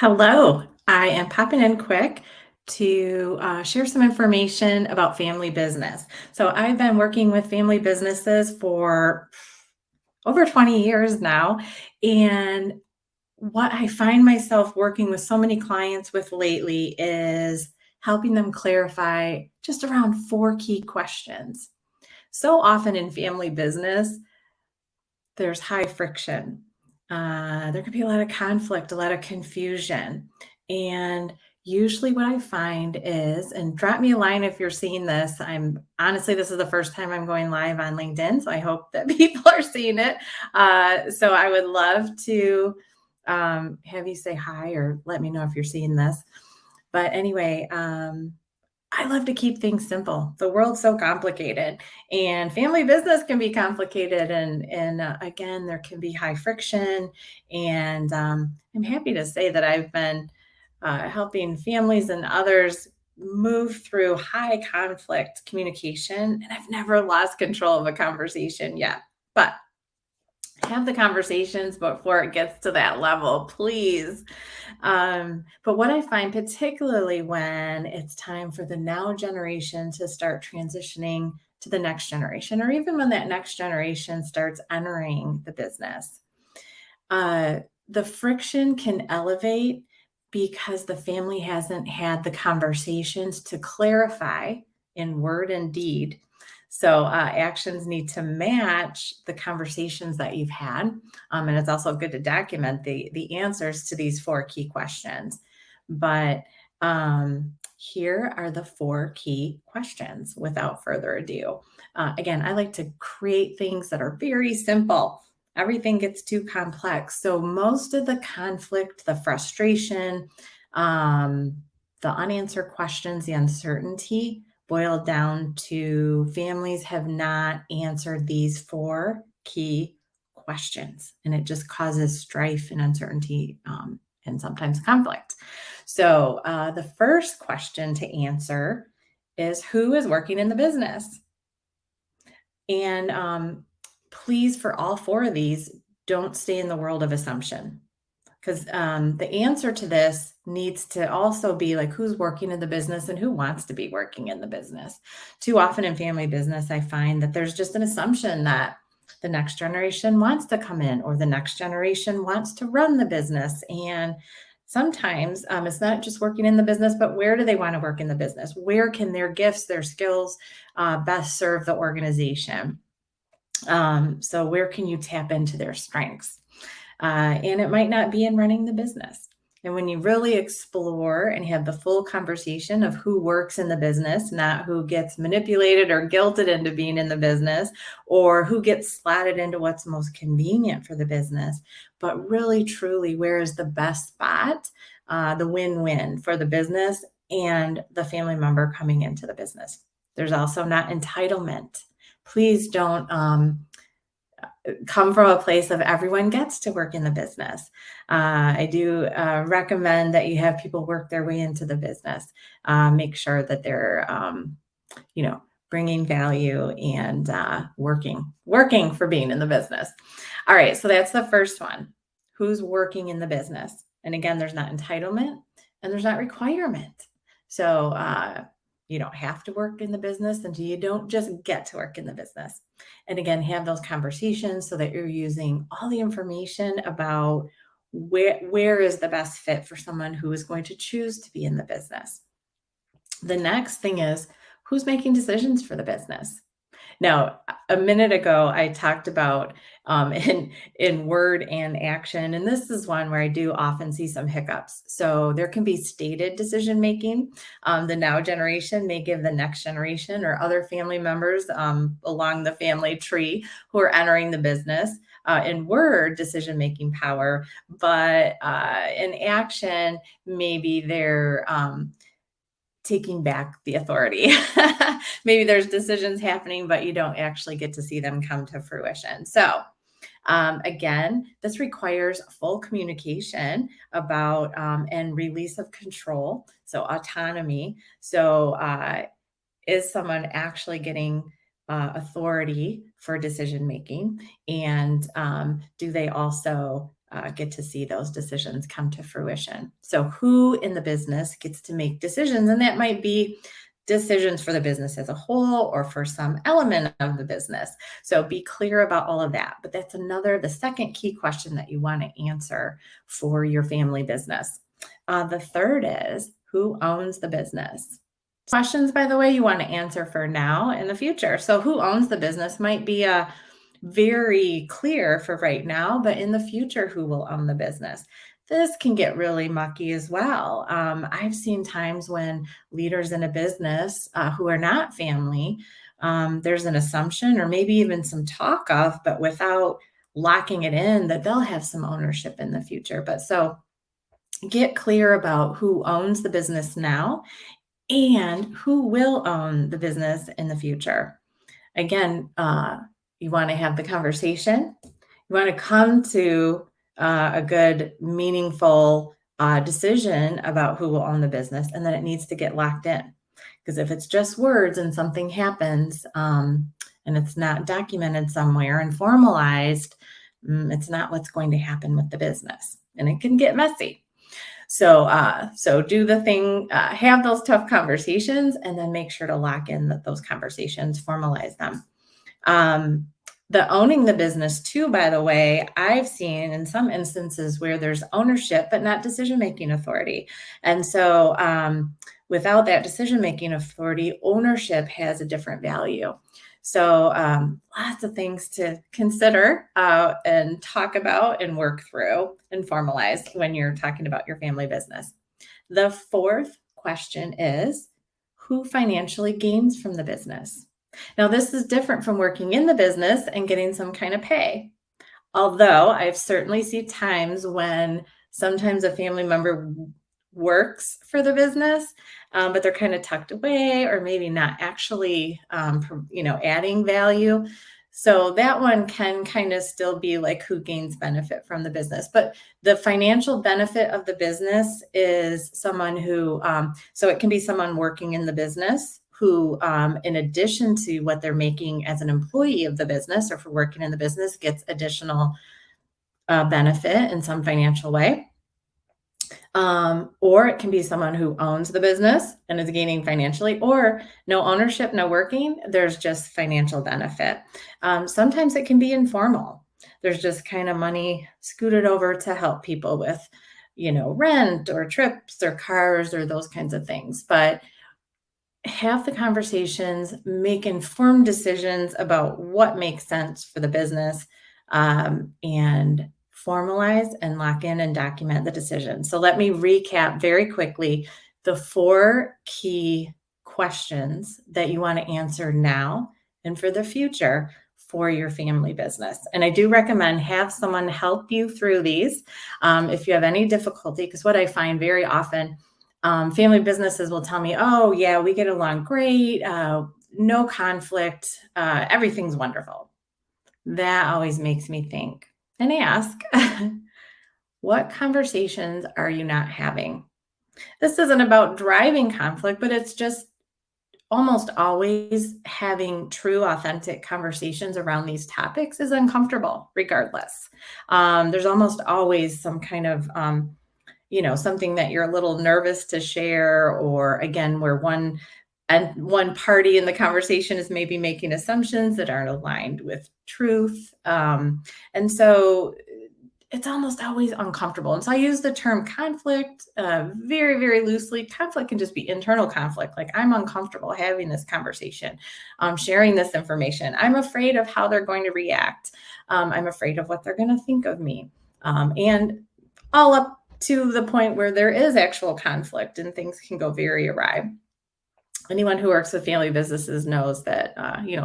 Hello, I am popping in quick to share some information about family business. So, I've been working with family businesses for over 20 years now. And what I find myself working with so many clients with lately is helping them clarify just around four key questions. So often in family business, there's high friction. There could be a lot of conflict, a lot of confusion. And usually, what I find is, and drop me a line if you're seeing this. I'm honestly, this is the first time I'm going live on LinkedIn. So I hope that people are seeing it. So I would love to have you say hi or let me know if you're seeing this. But anyway, I love to keep things simple. The world's so complicated, and family business can be complicated. And again, there can be high friction. And I'm happy to say that I've been helping families and others move through high conflict communication, and I've never lost control of a conversation yet. But have the conversations before it gets to that level, please. But what I find, particularly when it's time for the now generation to start transitioning to the next generation, or even when that next generation starts entering the business, uh, the friction can elevate because the family hasn't had the conversations to clarify in word and deed. So actions need to match the conversations that you've had, and it's also good to document the answers to these four key questions. But here are the four key questions. Without further ado, again, I like to create things that are very simple. Everything gets too complex. So most of the conflict, the frustration, um, the unanswered questions, the uncertainty boiled down to families have not answered these four key questions, and it just causes strife and uncertainty, and sometimes conflict. So the first question to answer is, who is working in the business? And please, for all four of these, don't stay in the world of assumption, because the answer to this needs to also be like, who's working in the business and who wants to be working in the business. Too often in family business, I find that there's just an assumption that the next generation wants to come in, or the next generation wants to run the business. And sometimes it's not just working in the business, but where do they want to work in the business? Where can their gifts, their skills best serve the organization? So where can you tap into their strengths? And it might not be in running the business. And when you really explore and have the full conversation of who works in the business, not who gets manipulated or guilted into being in the business, or who gets slotted into what's most convenient for the business, but really, truly, where is the best spot, the win win for the business and the family member coming into the business. There's also not entitlement. Please don't come from a place of everyone gets to work in the business. I do recommend that you have people work their way into the business. Make sure that they're, you know, bringing value and working for being in the business. All right, so that's the first one. Who's working in the business? And again, there's not entitlement and there's not requirement. So you don't have to work in the business, and you don't just get to work in the business. And again, have those conversations so that you're using all the information about where is the best fit for someone who is going to choose to be in the business. The next thing is, who's making decisions for the business? Now, a minute ago, I talked about in word and action, and this is one where I do often see some hiccups. So there can be stated decision making. The now generation may give the next generation or other family members along the family tree who are entering the business in word decision making power, but in action, maybe they're taking back the authority. Maybe there's decisions happening, but you don't actually get to see them come to fruition. So, again, this requires full communication about and release of control. So, autonomy. So, is someone actually getting authority for decision making? And do they also get to see those decisions come to fruition? So, who in the business gets to make decisions? And that might be decisions for the business as a whole or for some element of the business. So, be clear about all of that. But that's the second key question that you want to answer for your family business. The third is, who owns the business? Questions, by the way, you want to answer for now and the future. So, who owns the business might be very clear for right now, but in the future, who will own the business? This can get really mucky as well. I've seen times when leaders in a business who are not family, there's an assumption or maybe even some talk of, but without locking it in, that they'll have some ownership in the future. But so get clear about who owns the business now and who will own the business in the future. Again, you want to have the conversation. You want to come to a good, meaningful decision about who will own the business, and then it needs to get locked in. Because if it's just words and something happens and it's not documented somewhere and formalized, it's not what's going to happen with the business, and it can get messy. So do the thing, have those tough conversations, and then make sure to lock in those conversations, formalize them. The owning the business too, by the way, I've seen in some instances where there's ownership, but not decision-making authority. And so without that decision-making authority, ownership has a different value. So lots of things to consider and talk about and work through and formalize when you're talking about your family business. The fourth question is, who financially gains from the business? Now, this is different from working in the business and getting some kind of pay. Although I've certainly seen times when sometimes a family member works for the business, but they're kind of tucked away or maybe not actually, adding value. So that one can kind of still be like who gains benefit from the business. But the financial benefit of the business is someone who, so it can be someone working in the business who, in addition to what they're making as an employee of the business or for working in the business, gets additional benefit in some financial way. Or it can be someone who owns the business and is gaining financially, or no ownership, no working, there's just financial benefit. Sometimes it can be informal. There's just kind of money scooted over to help people with, rent or trips or cars or those kinds of things. But have the conversations, make informed decisions about what makes sense for the business, and formalize and lock in and document the decision. So let me recap very quickly the 4 key questions that you want to answer now and for the future for your family business. And I do recommend have someone help you through these if you have any difficulty, because what I find very often, family businesses will tell me, oh, yeah, we get along great, no conflict, everything's wonderful. That always makes me think and ask, what conversations are you not having? This isn't about driving conflict, but it's just almost always having true, authentic conversations around these topics is uncomfortable, regardless. There's almost always some kind of something that you're a little nervous to share, or again, where one party in the conversation is maybe making assumptions that aren't aligned with truth. And so it's almost always uncomfortable. And so I use the term conflict very, very loosely. Conflict can just be internal conflict. Like, I'm uncomfortable having this conversation, sharing this information. I'm afraid of how they're going to react. I'm afraid of what they're going to think of me. And all up to the point where there is actual conflict and things can go very awry. Anyone who works with family businesses knows that,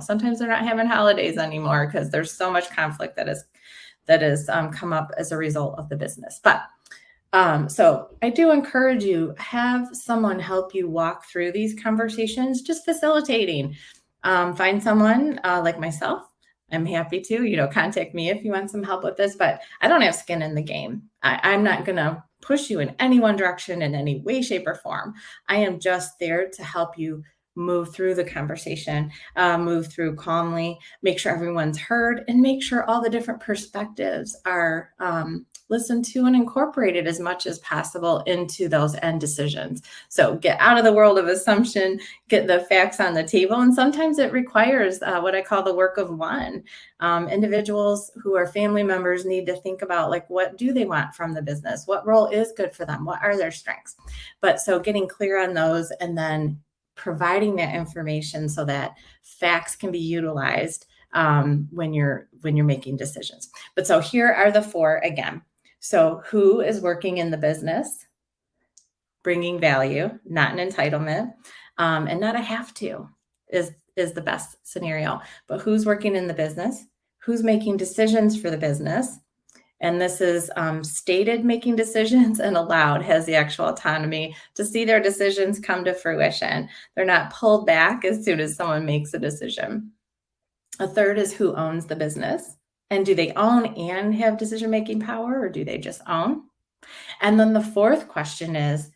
sometimes they're not having holidays anymore because there's so much conflict that has come up as a result of the business. But so I do encourage you, have someone help you walk through these conversations, just facilitating. Find someone like myself. I'm happy to, contact me if you want some help with this, but I don't have skin in the game. I'm not going to push you in any one direction in any way, shape, or form. I am just there to help you move through the conversation, move through calmly, make sure everyone's heard, and make sure all the different perspectives are listened to and incorporated as much as possible into those end decisions. So get out of the world of assumption, get the facts on the table. And sometimes it requires what I call the work of one. Individuals who are family members need to think about, like, what do they want from the business? What role is good for them? What are their strengths? But so getting clear on those and then providing that information so that facts can be utilized when you're making decisions. But so here are the four again. So who is working in the business, bringing value, not an entitlement, and not a have to is the best scenario. But who's working in the business, who's making decisions for the business, and this is stated making decisions, and allowed has the actual autonomy to see their decisions come to fruition. They're not pulled back as soon as someone makes a decision. A third is who owns the business. And do they own and have decision-making power, or do they just own? And then the fourth question is,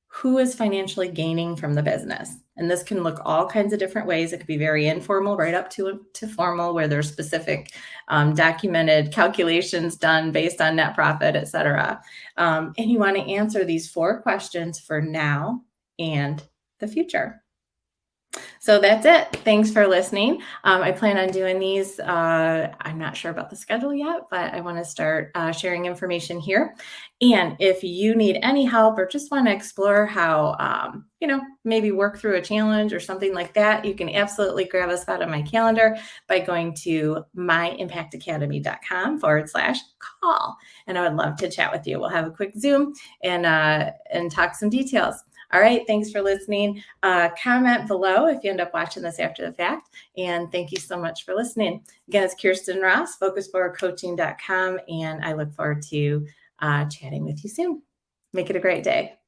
who is financially gaining from the business? And this can look all kinds of different ways. It could be very informal, right up to formal, where there's specific documented calculations done based on net profit, et cetera. And you want to answer these four questions for now and the future. So that's it. Thanks for listening. I plan on doing these. I'm not sure about the schedule yet, but I want to start sharing information here. And if you need any help or just want to explore how, maybe work through a challenge or something like that, you can absolutely grab a spot on my calendar by going to myimpactacademy.com/call. And I would love to chat with you. We'll have a quick Zoom and talk some details. All right. Thanks for listening. Comment below if you end up watching this after the fact. And thank you so much for listening. Again, it's Kirsten Ross, focusforwardcoaching.com. And I look forward to chatting with you soon. Make it a great day.